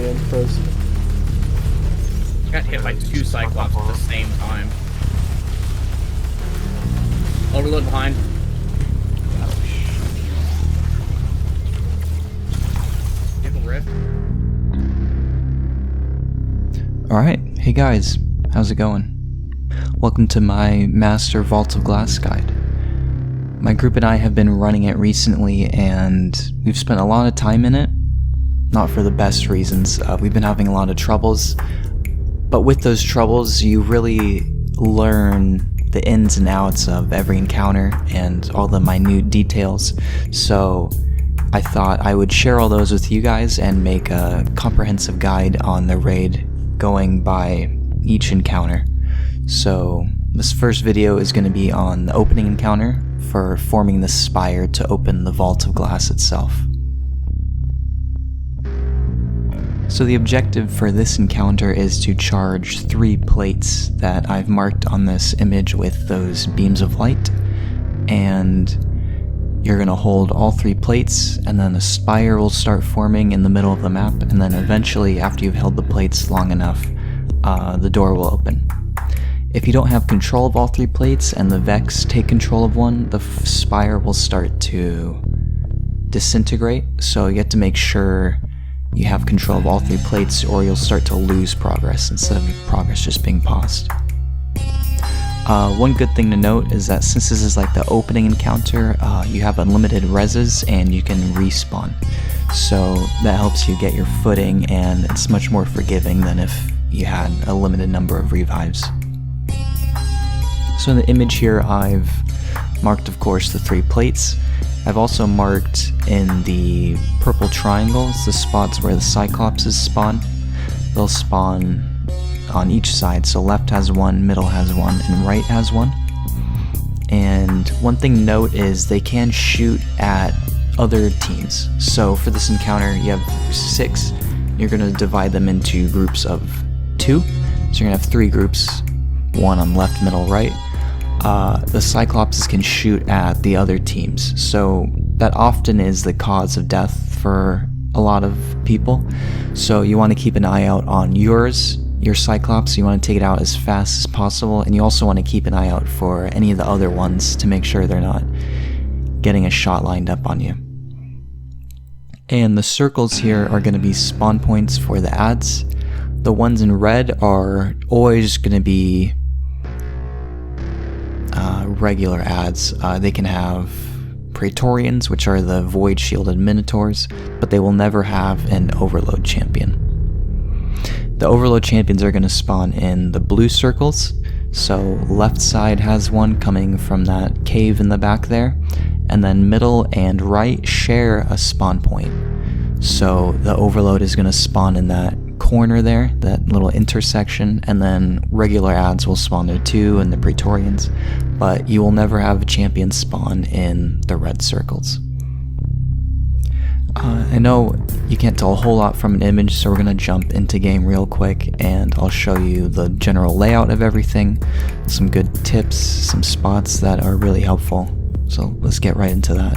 being frozen. Got hit by 2 Cyclops at the same time. Overload behind. Give a rift. Alright, hey guys, how's it going? Welcome to my Master Vault of Glass guide. My group and I have been running it recently and we've spent a lot of time in it. Not for the best reasons. We've been having a lot of troubles. But with those troubles, you really learn the ins and outs of every encounter and all the minute details. So I thought I would share all those with you guys and make a comprehensive guide on the raid going by each encounter. So this first video is going to be on the opening encounter for forming the Spire to open the Vault of Glass itself. So the objective for this encounter is to charge 3 plates that I've marked on this image with those beams of light, and you're going to hold all 3 plates, and then a spire will start forming in the middle of the map, and then eventually, after you've held the plates long enough, the door will open. If you don't have control of all 3 plates and the Vex take control of one, the spire will start to disintegrate, so you have to make sure you have control of all 3 plates or you'll start to lose progress instead of progress just being paused. One good thing to note is that since this is like the opening encounter, you have unlimited reses and you can respawn. So that helps you get your footing and it's much more forgiving than if you had a limited number of revives. So in the image here I've marked, of course, the 3 plates. I've also marked in the purple triangles the spots where the Cyclopses spawn. They'll spawn on each side, so left has one, middle has one, and right has one. And one thing to note is they can shoot at other teams. So for this encounter you have 6, you're going to divide them into groups of 2. So you're going to have 3 groups, 1 on left, middle, right. The Cyclopses can shoot at the other teams, so that often is the cause of death for a lot of people. So you want to keep an eye out on your Cyclops. You want to take it out as fast as possible, and you also want to keep an eye out for any of the other ones to make sure they're not getting a shot lined up on you. And the circles here are going to be spawn points for the ads. The ones in red are always going to be regular ads. They can have Praetorians, which are the void shielded minotaurs, but they will never have an overload champion. The overload champions are going to spawn in the blue circles, so left side has one coming from that cave in the back there, and then middle and right share a spawn point. So the overload is going to spawn in that corner there, that little intersection, and then regular ads will spawn there too, and the Praetorians, but you will never have a champion spawn in the red circles. I know you can't tell a whole lot from an image, so we're going to jump into game real quick and I'll show you the general layout of everything, some good tips, some spots that are really helpful. So let's get right into that.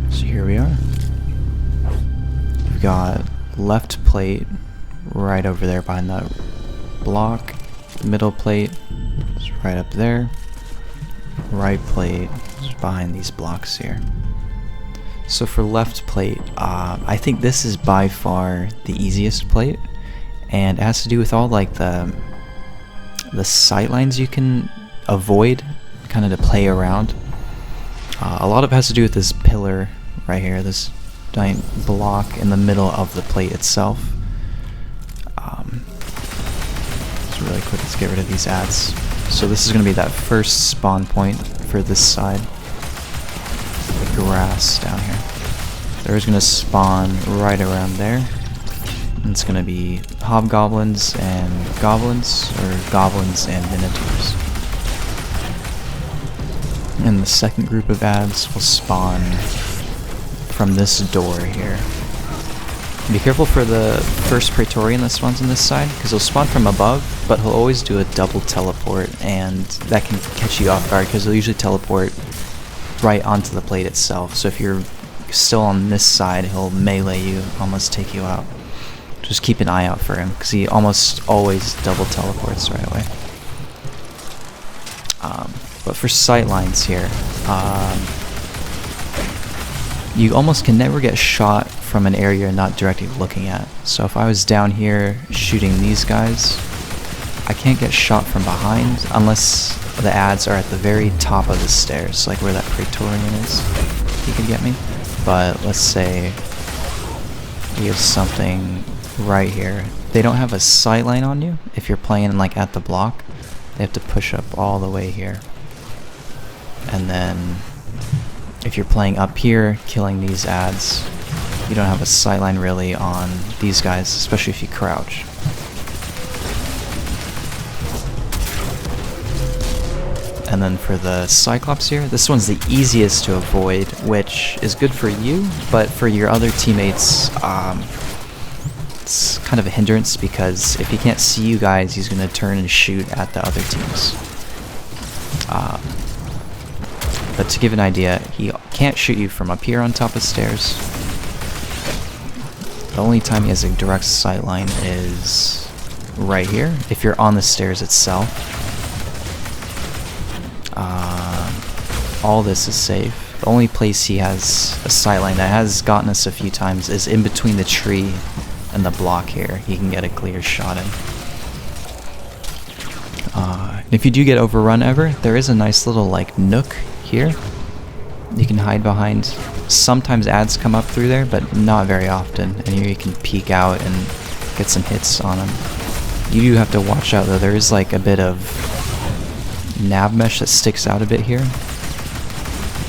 So here we are. We've got left plate right over there behind that block. The middle plate is right up there. Right plate is behind these blocks here. So for left plate, I think this is by far the easiest plate, and it has to do with all like the sight lines you can avoid, kind of to play around. A lot of it has to do with this pillar right here, this giant block in the middle of the plate itself. Just really quick, let's get rid of these ads. So this is going to be that first spawn point for this side. The grass down here. There's going to spawn right around there. And it's going to be hobgoblins and goblins, or goblins and minotaurs. And the second group of ads will spawn from this door here. Be careful for the first Praetorian that spawns on this side, because he'll spawn from above, but he'll always do a double teleport, and that can catch you off guard, because he'll usually teleport right onto the plate itself. So if you're still on this side, he'll melee you, almost take you out. Just keep an eye out for him, because he almost always double teleports right away. But for sightlines here, you almost can never get shot from an area you're not directly looking at. So if I was down here shooting these guys, I can't get shot from behind unless the ads are at the very top of the stairs, like where that Praetorian is. He can get me. But let's say you have something right here. They don't have a sightline on you if you're playing like at the block. They have to push up all the way here. And then if you're playing up here, killing these ads, you don't have a sightline really on these guys, especially if you crouch. And then for the Cyclops here, this one's the easiest to avoid, which is good for you, but for your other teammates, it's kind of a hindrance, because if he can't see you guys, he's going to turn and shoot at the other teams. But to give an idea, he can't shoot you from up here on top of stairs. The only time he has a direct sightline is right here, if you're on the stairs itself. All this is safe. The only place he has a sightline that has gotten us a few times is in between the tree and the block here. He can get a clear shot in. If you do get overrun ever, there is a nice little like nook here you can hide behind. Sometimes ads come up through there, but not very often, and here you can peek out and get some hits on them. You do have to watch out though, there is like a bit of nav mesh that sticks out a bit here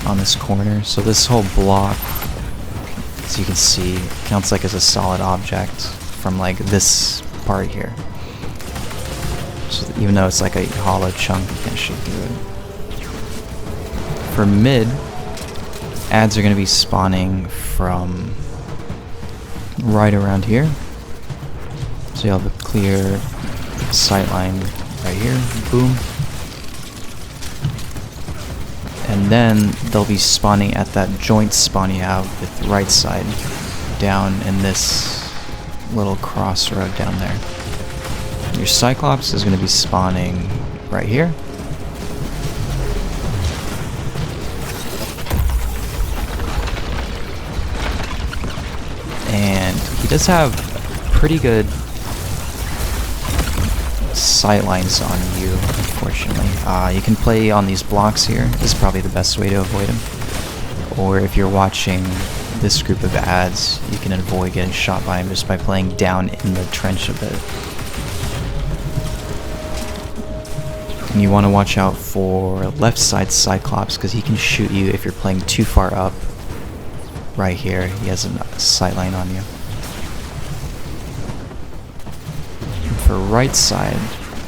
on this corner, so this whole block, as you can see, counts like as a solid object from like this part here. So even though it's like a hollow chunk, you can't shoot through it. For mid, ads are going to be spawning from right around here. So you have a clear sightline right here, boom. And then they'll be spawning at that joint spawn you have with right side down in this little crossroad down there. Your Cyclops is going to be spawning right here. And he does have pretty good sightlines on you, unfortunately. You can play on these blocks here. This is probably the best way to avoid him. Or if you're watching this group of ads, you can avoid getting shot by him just by playing down in the trench a bit. And you want to watch out for left side Cyclops, because he can shoot you if you're playing too far up. Right here, he has a sightline on you. For right side,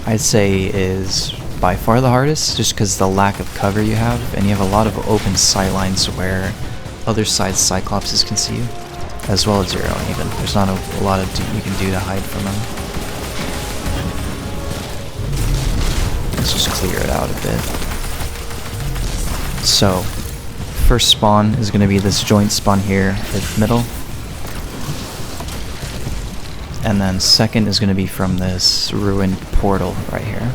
I'd say is by far the hardest, just because the lack of cover you have, and you have a lot of open sightlines where other side Cyclopses can see you, as well as your own even. There's not a lot of you can do to hide from them. Let's just clear it out a bit. So, first spawn is going to be this joint spawn here at middle. And then second is going to be from this ruined portal right here.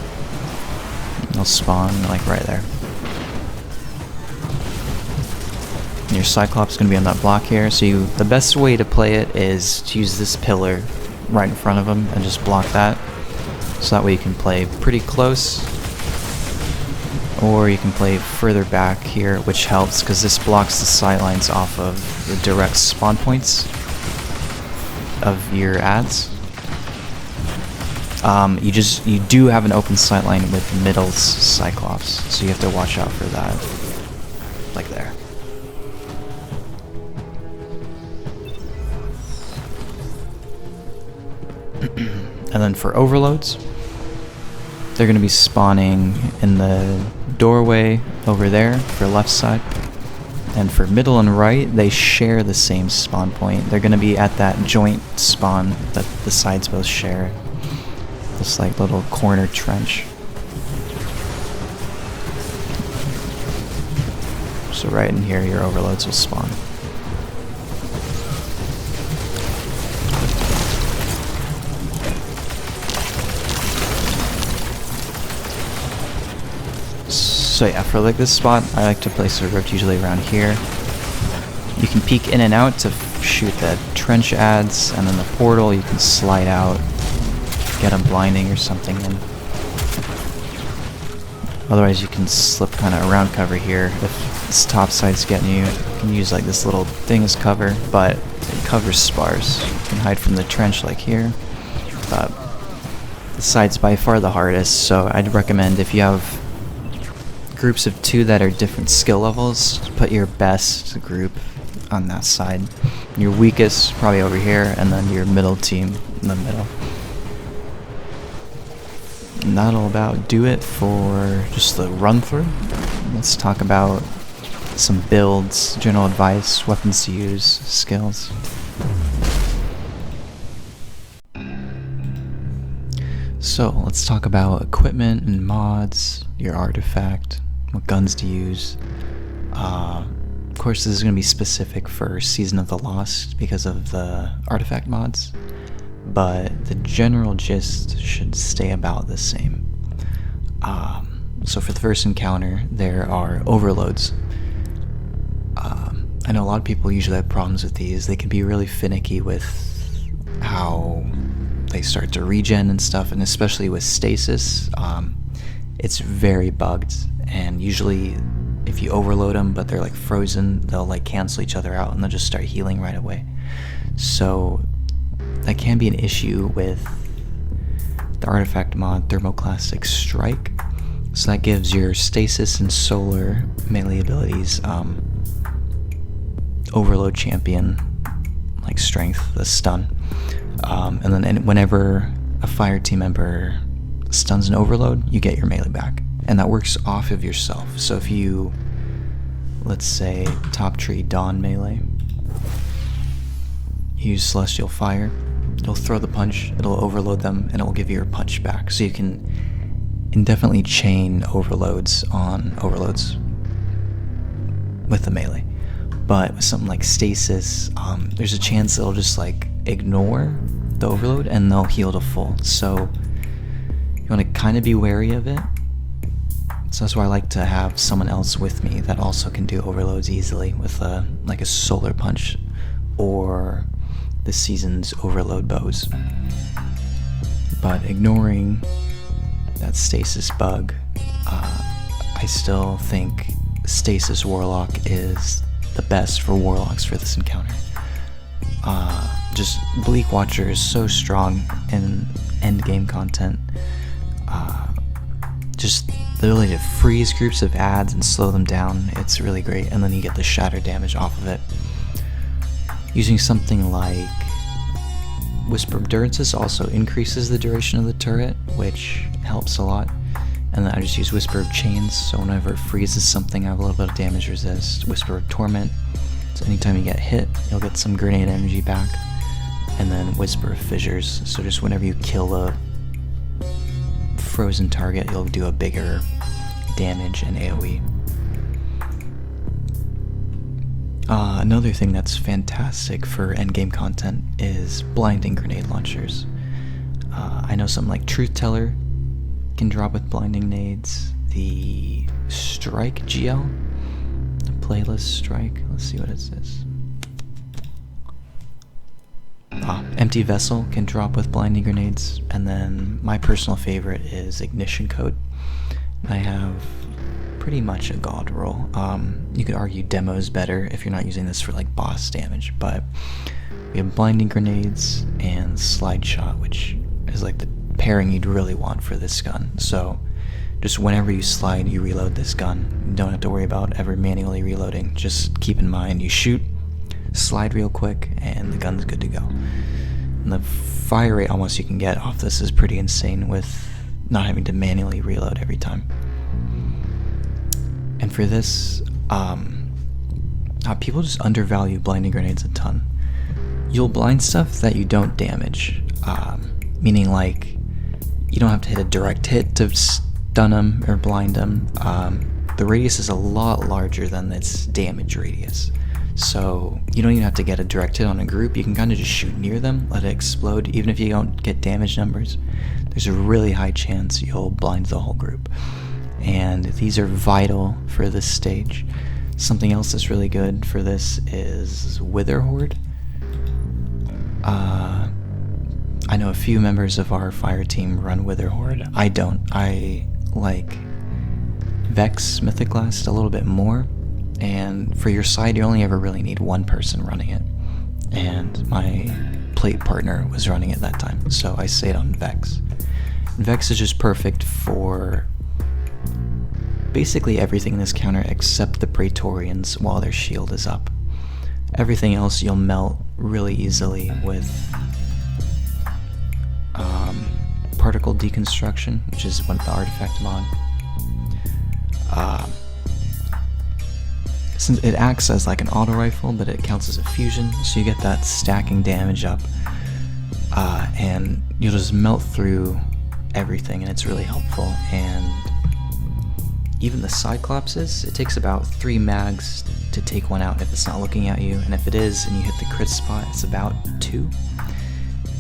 They'll spawn like right there. And your Cyclops is going to be on that block here. So the best way to play it is to use this pillar right in front of him and just block that. So that way you can play pretty close. Or you can play further back here, which helps because this blocks the sightlines off of the direct spawn points of your ads. You do have an open sightline with middle's Cyclops, so you have to watch out for that. Like there. And then for overloads, they're going to be spawning in the doorway over there for left side. And for middle and right, they share the same spawn point. They're going to be at that joint spawn that the sides both share. This like little corner trench. So right in here, your overloads will spawn. So yeah, for like this spot, I like to place a rope usually around here. You can peek in and out to shoot the trench adds, and then the portal you can slide out, get a blinding or something in. Otherwise you can slip kind of around cover here. If this top side's getting you, you can use like this little thing as cover, but it covers spars. You can hide from the trench like here. But the side's by far the hardest, so I'd recommend if you have groups of 2 that are different skill levels, put your best group on that side. Your weakest probably over here, and then your middle team in the middle. And that'll about do it for just the run through. Let's talk about some builds, general advice, weapons to use, skills. So let's talk about equipment and mods, your artifact, what guns to use. Of course, this is going to be specific for Season of the Lost because of the artifact mods, but the general gist should stay about the same. So for the first encounter, there are overloads. I know a lot of people usually have problems with these. They can be really finicky with how they start to regen and stuff, and especially with stasis, it's very bugged, and usually if you overload them but they're like frozen, they'll like cancel each other out and they'll just start healing right away. So that can be an issue with the artifact mod Thermoclastic Strike. So that gives your stasis and solar melee abilities overload champion like strength, the stun. And then whenever a fire team member stuns an overload, you get your melee back. And that works off of yourself. So if you, let's say, top tree Dawn melee, use Celestial Fire, you'll throw the punch, it'll overload them, and it will give you your punch back. So you can indefinitely chain overloads on overloads with the melee. But with something like Stasis, there's a chance it'll just like ignore the overload and they'll heal to full. So you want to kind of be wary of it. So that's why I like to have someone else with me that also can do overloads easily with like a solar punch or the season's overload bows. But ignoring that stasis bug, I still think Stasis Warlock is the best for Warlocks for this encounter. Just Bleak Watcher is so strong in endgame content. Just the ability to freeze groups of adds and slow them down, it's really great, and then you get the shatter damage off of it. Using something like Whisper of Endurances also increases the duration of the turret, which helps a lot. And then I just use Whisper of Chains, so whenever it freezes something I have a little bit of damage resist. Whisper of Torment, so anytime you get hit, you'll get some grenade energy back. And then Whisper of Fissures, so just whenever you kill a frozen target, you'll do a bigger damage and AoE. Another thing that's fantastic for endgame content is blinding grenade launchers. I know something like Truth Teller can drop with blinding nades. The Strike GL, the playlist Strike, let's see what it says. Empty Vessel can drop with blinding grenades, and then my personal favorite is Ignition Code. I have pretty much a god roll. You could argue Demo's better if you're not using this for like boss damage, but we have blinding grenades and slide shot, which is like the pairing you'd really want for this gun. So just whenever you slide, you reload this gun. You don't have to worry about ever manually reloading. Just keep in mind you shoot, slide real quick, and the gun's good to go. And the fire rate almost you can get off this is pretty insane with not having to manually reload every time. And for this, people just undervalue blinding grenades a ton. You'll blind stuff that you don't damage, meaning like you don't have to hit a direct hit to stun them or blind them. The radius is a lot larger than its damage radius. So you don't even have to get a direct hit on a group, you can kind of just shoot near them, let it explode. Even if you don't get damage numbers, there's a really high chance you'll blind the whole group. and these are vital for this stage. Something else that's really good for this is Wither Horde. I know a few members of our fire team run Wither Horde. I don't. I like Vex Mythic Blast a little bit more, and for your side you only ever really need one person running it, and my plate partner was running it that time, so I stayed on Vex. Vex is just perfect for basically everything in this counter except the Praetorians while their shield is up. Everything else you'll melt really easily with particle deconstruction, which is one of the artifact mod. Since it acts as like an auto rifle, but it counts as a fusion, so you get that stacking damage up, and you'll just melt through everything, and it's really helpful. And even the Cyclopses, it takes about 3 mags to take one out if it's not looking at you, and if it is and you hit the crit spot, it's about 2.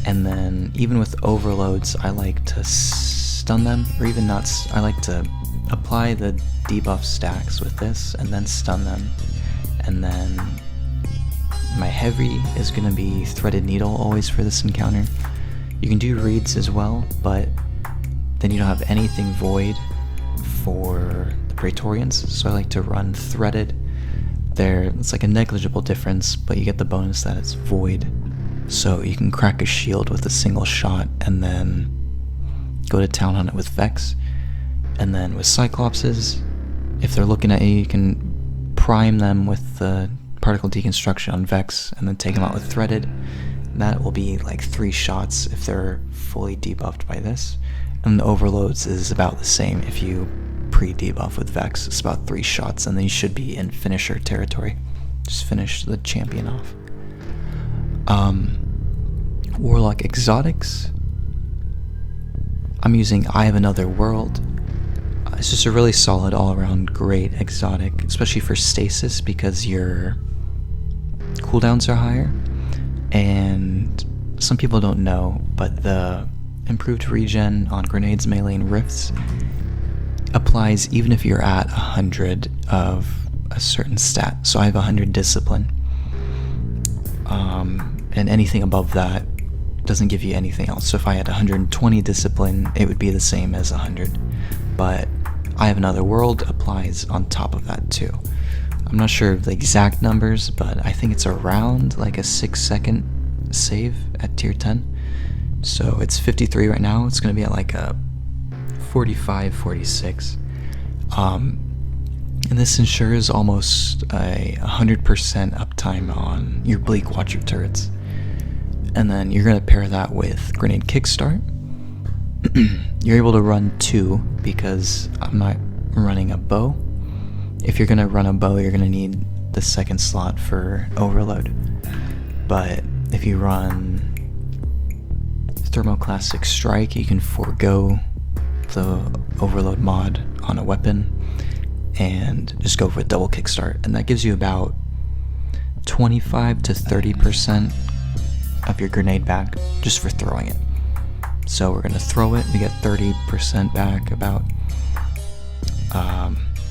And then even with overloads, I like to stun them, or even not, I like to apply the debuff stacks with this and then stun them. And then my heavy is going to be Threaded Needle always for this encounter. You can do reeds as well, but then you don't have anything void for the Praetorians, so I like to run Threaded. It's like a negligible difference, but you get the bonus that it's void, so you can crack a shield with a single shot and then go to town on it with Vex. And then with Cyclopses, if they're looking at you, you can prime them with the particle deconstruction on Vex and then take them out with Threaded. That will be like 3 shots if they're fully debuffed by this. And the overloads is about the same if you pre-debuff with Vex. It's about 3 shots, and then you should be in finisher territory. Just finish the champion off. Warlock Exotics. I'm using Eye of Another World. It's just a really solid all-around great exotic, especially for stasis because your cooldowns are higher. And some people don't know, but the improved regen on grenades, melee, and rifts applies even if you're at 100 of a certain stat. So I have 100 discipline, and anything above that doesn't give you anything else. So if I had 120 discipline, it would be the same as 100, but I Have Another World applies on top of that too. I'm not sure of the exact numbers, but I think it's around like a 6-second save at tier 10. So it's 53 right now. It's going to be at like a 45, 46. And this ensures almost a 100% uptime on your Bleak Watcher turrets. And then you're going to pair that with Grenade Kickstart. You're able to run 2 because I'm not running a bow. If you're going to run a bow, you're going to need the second slot for overload. But if you run Thermoclastic Strike, you can forego the overload mod on a weapon and just go for a double kickstart, and that gives you about 25 to 30% of your grenade back just for throwing it. So we're gonna throw it, we get 30% back about.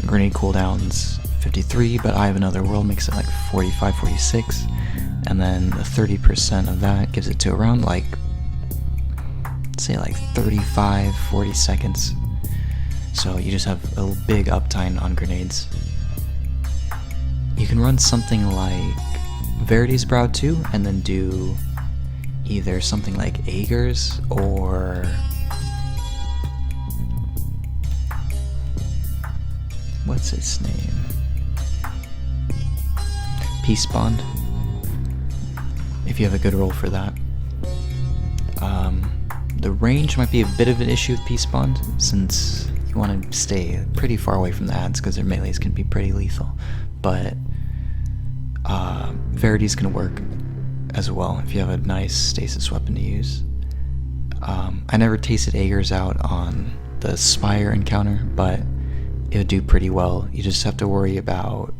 Grenade cooldowns 53, but Eye of Another World makes it like 45, 46, and then the 30% of that gives it to around like, say like 35, 40 seconds. So you just have a big uptime on grenades. You can run something like Verity's Brow 2 and then do either something like Aegir's or what's its name? Peace Bond, if you have a good roll for that. The range might be a bit of an issue with Peace Bond, since you want to stay pretty far away from the ads because their melees can be pretty lethal. But Verity's can work as well if you have a nice stasis weapon to use. I never tasted Aegir's out on the Spire encounter, but it would do pretty well. You just have to worry about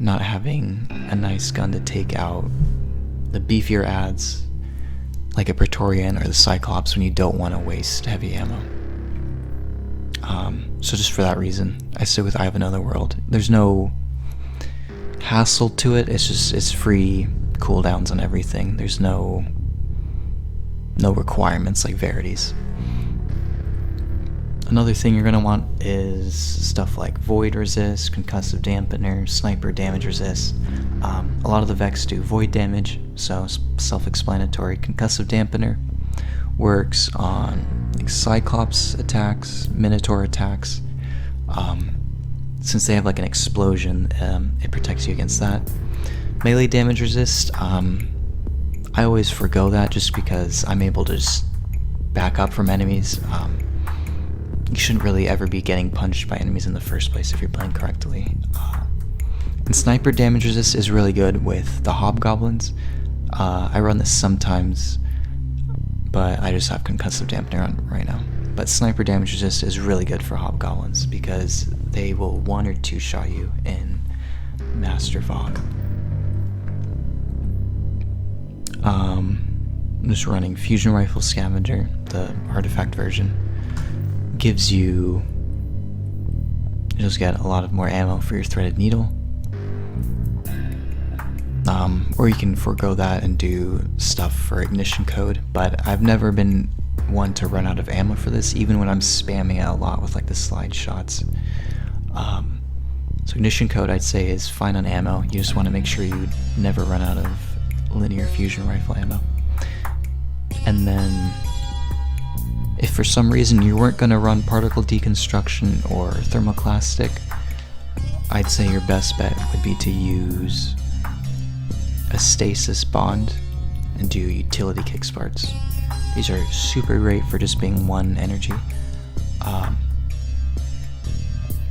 not having a nice gun to take out the beefier ads like a Praetorian or the Cyclops when you don't want to waste heavy ammo. So just for that reason, I stick with Eye of Another World. There's no hassle to it. It's free cooldowns on everything. There's no requirements like Verities. Another thing you're going to want is stuff like Void Resist, Concussive Dampener, Sniper Damage Resist. A lot of the Vex do Void damage, so self-explanatory. Concussive Dampener works on like Cyclops attacks, Minotaur attacks. Since they have like an explosion, it protects you against that. Melee Damage Resist, I always forgo that just because I'm able to just back up from enemies. You shouldn't really ever be getting punched by enemies in the first place if you're playing correctly. And Sniper Damage Resist is really good with the Hobgoblins. I run this sometimes, but I just have Concussive Dampener on right now. But Sniper Damage Resist is really good for Hobgoblins because they will 1 or 2 shot you in Master VOG. I'm just running Fusion Rifle Scavenger, the artifact version. Gives you just get a lot of more ammo for your threaded needle. Or you can forego that and do stuff for ignition code, but I've never been one to run out of ammo for this, even when I'm spamming it a lot with like the slide shots. So ignition code I'd say is fine on ammo. You just want to make sure you never run out of linear fusion rifle ammo. And then if for some reason you weren't going to run particle deconstruction or thermoclastic, I'd say your best bet would be to use a stasis bond and do utility kicksparts. These are super great for just being 1 energy.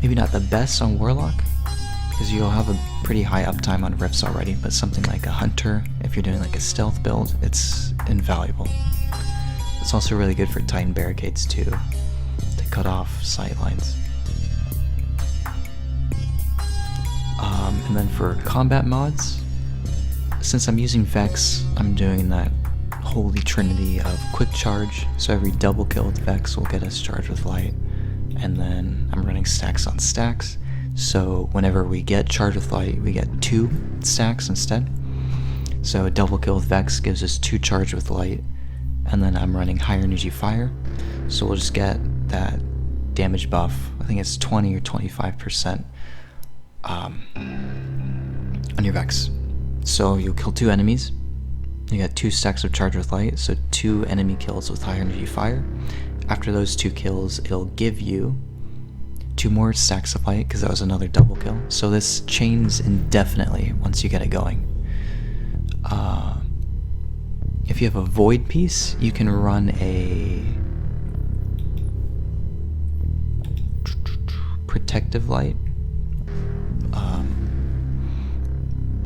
Maybe not the best on Warlock, because you'll have a pretty high uptime on Rifts already, but something like a Hunter, if you're doing like a stealth build, it's invaluable. It's also really good for Titan Barricades too, to cut off sight lines. And then for combat mods, since I'm using Vex, I'm doing that holy trinity of quick charge, so every double kill with Vex will get us charged with light, and then I'm running stacks on stacks, so whenever we get charged with light we get 2 stacks instead. So a double kill with Vex gives us 2 charge with light, and then I'm running higher energy fire, so we'll just get that damage buff. I think it's 20 or 25% on your Vex. So you'll kill 2 enemies, you get 2 stacks of charge with light, so 2 enemy kills with higher energy fire. After those 2 kills, it'll give you 2 more stacks of light, because that was another double kill. So this chains indefinitely once you get it going. If you have a void piece, you can run a protective light.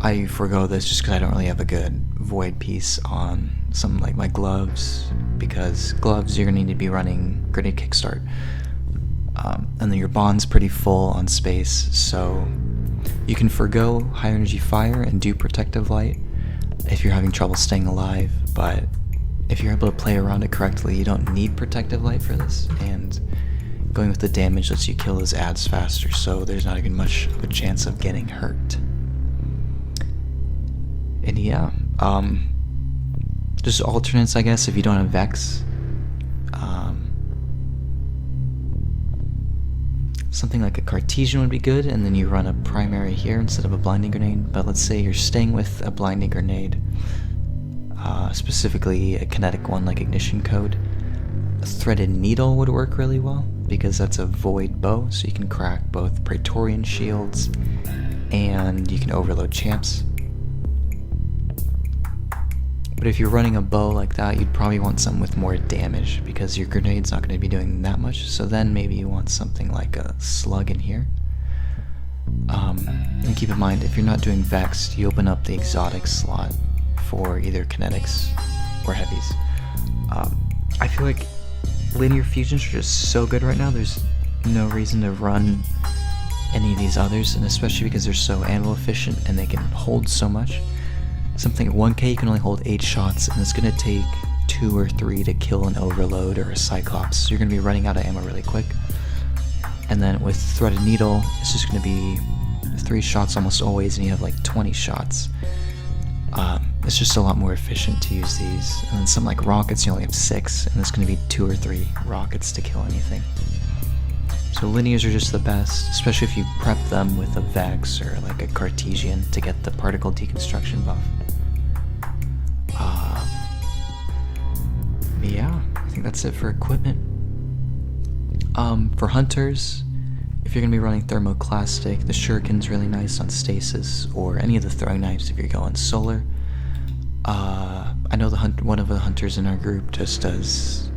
I forgo this just because I don't really have a good void piece on something like my gloves, because gloves you're going to need to be running grenade kickstart. And then your bond's pretty full on space, so you can forgo high energy fire and do protective light if you're having trouble staying alive, but if you're able to play around it correctly, you don't need protective light for this, and going with the damage lets you kill those ads faster, so there's not even much of a chance of getting hurt. And yeah, just alternates I guess if you don't have Vex. Something like a Cartesian would be good, and then you run a primary here instead of a blinding grenade. But let's say you're staying with a blinding grenade, specifically a kinetic one like ignition code. A threaded needle would work really well because that's a void bow, so you can crack both Praetorian shields and you can overload champs. But if you're running a bow like that, you'd probably want something with more damage because your grenade's not going to be doing that much, so then maybe you want something like a slug in here. And keep in mind, if you're not doing Vex, you open up the exotic slot for either kinetics or heavies. I feel like linear fusions are just so good right now, there's no reason to run any of these others, and especially because they're so ammo efficient and they can hold so much. Something at 1k you can only hold 8 shots, and it's going to take 2 or 3 to kill an overload or a cyclops, so you're going to be running out of ammo really quick. And then with threaded needle, it's just going to be 3 shots almost always, and you have like 20 shots. It's just a lot more efficient to use these. And then some like rockets, you only have 6, and it's going to be 2 or 3 rockets to kill anything. So linears are just the best, especially if you prep them with a Vex or like a Cartesian to get the particle deconstruction buff. Yeah, I think that's it for equipment. For hunters, if you're going to be running thermoclastic, the shuriken's really nice on stasis, or any of the throwing knives if you're going solar. I know one of the hunters in our group just does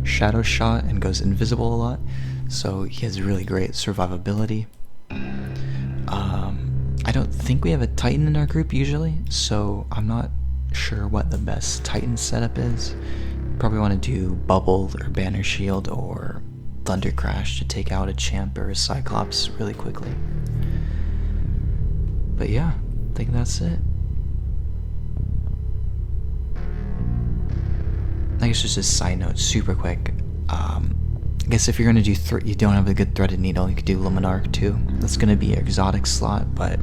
shadow shot and goes invisible a lot, so he has really great survivability. I don't think we have a Titan in our group usually, so I'm not sure what the best Titan setup is. Probably want to do Bubble or Banner Shield or Thunder Crash to take out a Champ or a Cyclops really quickly. But yeah, I think that's it. I guess just a side note, super quick. I guess if you're gonna do you don't have a good threaded needle, you could do Luminarch too. That's gonna be your exotic slot, but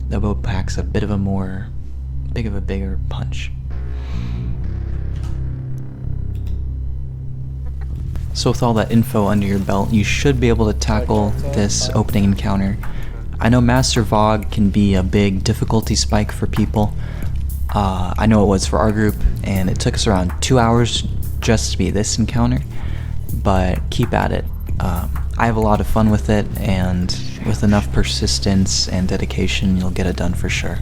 the bow packs a bit of a bigger punch. So with all that info under your belt, you should be able to tackle this opening encounter. I know Master VOG can be a big difficulty spike for people. I know it was for our group, and it took us around 2 hours just to beat this encounter, but keep at it. I have a lot of fun with it, and with enough persistence and dedication, you'll get it done for sure.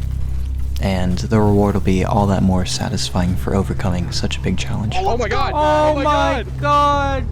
And the reward will be all that more satisfying for overcoming such a big challenge. Oh my god! Oh my god!